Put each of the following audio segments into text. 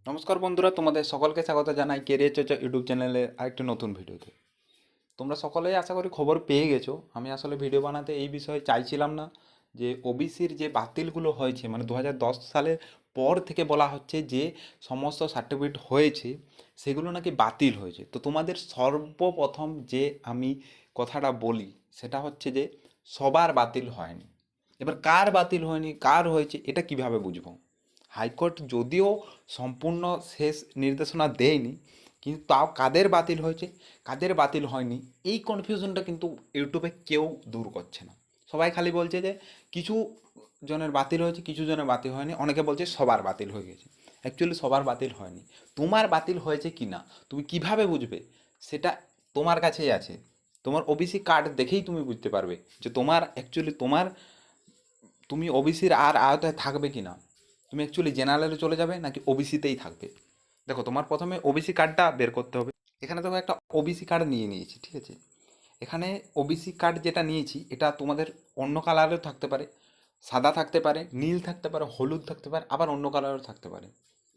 নমস্কার বন্ধুরা, তোমাদের সকলকে স্বাগত জানাই কেরিয়ার চর্চা ইউটিউব চ্যানেলে আরেকটি নতুন ভিডিওতে। তোমরা সকলেই আশা করি খবর পেয়ে গেছো। আমি আসলে ভিডিও বানাতে এই বিষয়ে চাইছিলাম না যে ওবিসির যে বাতিলগুলো হয়েছে, মানে 2010 সালের পর থেকে বলা হচ্ছে যে সমস্ত সার্টিফিকেট হয়েছে সেগুলো নাকি বাতিল হয়েছে। তো তোমাদের সর্বপ্রথম যে আমি কথাটা বলি সেটা হচ্ছে যে সবার বাতিল হয়নি। এবার কার বাতিল হয়নি কার হয়েছে এটা কিভাবে বুঝবো? হাইকোর্ট যদিও সম্পূর্ণ শেষ নির্দেশনা দেয়নি, কিন্তু তাও কাদের বাতিল হয়েছে কাদের বাতিল হয়নি এই কনফিউশনটা কিন্তু ইউটিউবে কেউ দূর করছে না। সবাই খালি বলছে যে কিছু জনের বাতিল হয়েছে, কিছু জনের বাতিল হয়নি, অনেকে বলছে সবার বাতিল হয়ে গেছে। অ্যাকচুয়ালি সবার বাতিল হয়নি। তোমার বাতিল হয়েছে কি না তুমি কিভাবে বুঝবে সেটা তোমার কাছেই আছে। তোমার ওবিসি কার্ড দেখেই তুমি বুঝতে পারবে যে তোমার অ্যাকচুয়ালি তুমি ওবিসির আর আওতায় থাকবে কি না। তুমি অ্যাকচুয়ালি জেনারেলে চলে যাবে নাকি ওবিসিতেই থাকবে। দেখো, তোমার প্রথমে ওবিসি কার্ডটা বের করতে হবে। এখানে তো একটা ওবিসি কার্ড নিয়ে নিয়েছি, ঠিক আছে। এখানে ওবিসি কার্ড যেটা নিয়েছি এটা তোমাদের অন্য কালারেও থাকতে পারে, সাদা থাকতে পারে, নীল থাকতে পারে, হলুদ থাকতে পারে, আবার অন্য কালারও থাকতে পারে।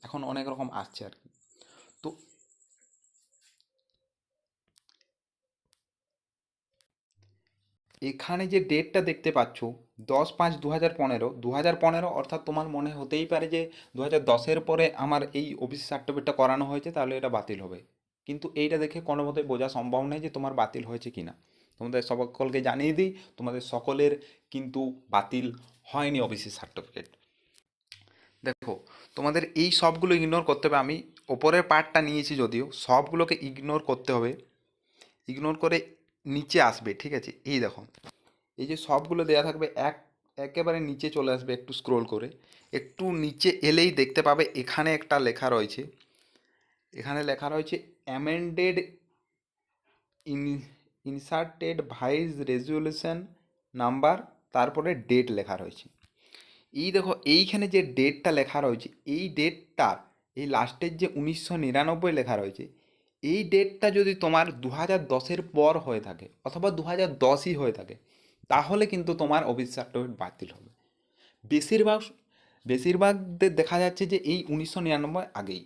এখন অনেক রকম আসছে আর কি। তো এখানে যে ডেটটা দেখতে পাচ্ছ 10/5/2015, 2015 অর্থাৎ তোমার মনে হতেই পারে যে 2010-এর পরে আমার এই ওবিসি সার্টিফিকেটটা করানো হয়েছে, তাহলে এটা বাতিল হবে। কিন্তু এইটা দেখে কোনো মতে বোঝা সম্ভব নয় যে তোমার বাতিল হয়েছে কি না। তোমাদের সকলকে জানিয়ে দিই, তোমাদের সকলের কিন্তু বাতিল হয়নি ওবিসি সার্টিফিকেট। দেখো, তোমাদের এই সবগুলো ইগনোর করতে হবে। আমি ওপরের পার্টটা নিয়েছি, যদিও সবগুলোকে ইগনোর করতে হবে। ইগনোর করে নিচে আসবে, ঠিক আছে। এই দেখো, এই যে সবগুলো দেওয়া থাকবে একেবারে নিচে চলে আসবে, একটু স্ক্রোল করে একটু নিচে এলেই দেখতে পাবে এখানে একটা লেখা রয়েছে। এখানে লেখা রয়েছে amended in inserted vice resolution number, তারপরে ডেট লেখা রয়েছে। এই দেখো, এইখানে যে ডেটটা লেখা রয়েছে এই ডেটটার এই লাস্টের যে 1999 লেখা রয়েছে, এই ডেটটা যদি তোমার 2010-এর পর হয়ে থাকে অথবা 2010ই হয়ে থাকে, তাহলে কিন্তু তোমার ওবিসি সার্টিফিকেট বাতিল হবে। বেশিরভাগ বেশিরভাগদের দেখা যাচ্ছে যে এই 1999 আগেই,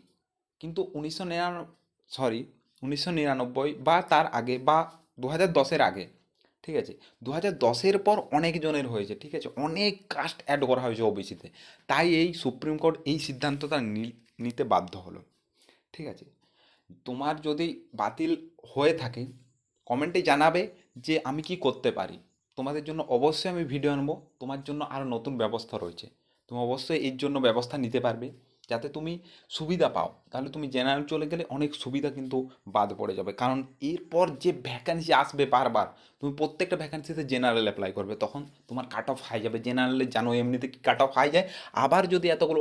কিন্তু 1999 বা তার আগে বা 2010-এর আগে, ঠিক আছে। 2010-এর পর অনেকজনের হয়েছে, ঠিক আছে, অনেক কাস্ট অ্যাড করা হয়েছে ওবিসিতে। তাই এই সুপ্রিম কোর্ট এই সিদ্ধান্তটা নিতে বাধ্য হলো, ঠিক আছে। তোমার যদি বাতিল হয়ে থাকে কমেন্টে জানাবে যে আমি কি করতে পারি। তোমাদের জন্য অবশ্যই আমি ভিডিও আনবো। তোমার জন্য আরও নতুন ব্যবস্থা রয়েছে, তুমি অবশ্যই এর জন্য ব্যবস্থা নিতে পারবে যাতে তুমি সুবিধা পাও। তাহলে তুমি জেনারেল চলে গেলে অনেক সুবিধা কিন্তু বাদ পড়ে যাবে, কারণ এরপর যে ভ্যাকান্সি আসবে বারবার, তুমি প্রত্যেকটা ভ্যাকান্সিতে জেনারেল অ্যাপ্লাই করবে, তখন তোমার কাট অফ হাই যাবে। জেনারেলে জানো এমনিতে কি কাট অফ হাই যায়, আবার যদি এতগুলো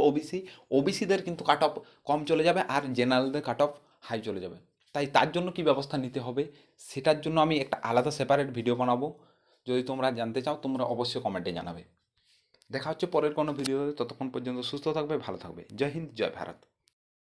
ওবিসিদের কিন্তু কাট অফ কম চলে যাবে আর জেনারেলদের কাট অফ হাই চলে যাবে। তাই তার জন্য কি ব্যবস্থা নিতে হবে সেটার জন্য আমি একটা আলাদা সেপারেট ভিডিও বানাবো। যদি তোমরা জানতে চাও তোমরা অবশ্যই কমেন্টে জানাবে। দেখা হচ্ছে পরের কোনো ভিডিওতে। ততক্ষণ পর্যন্ত সুস্থ থাকবে, ভালো থাকবে। জয় হিন্দ, জয় ভারত।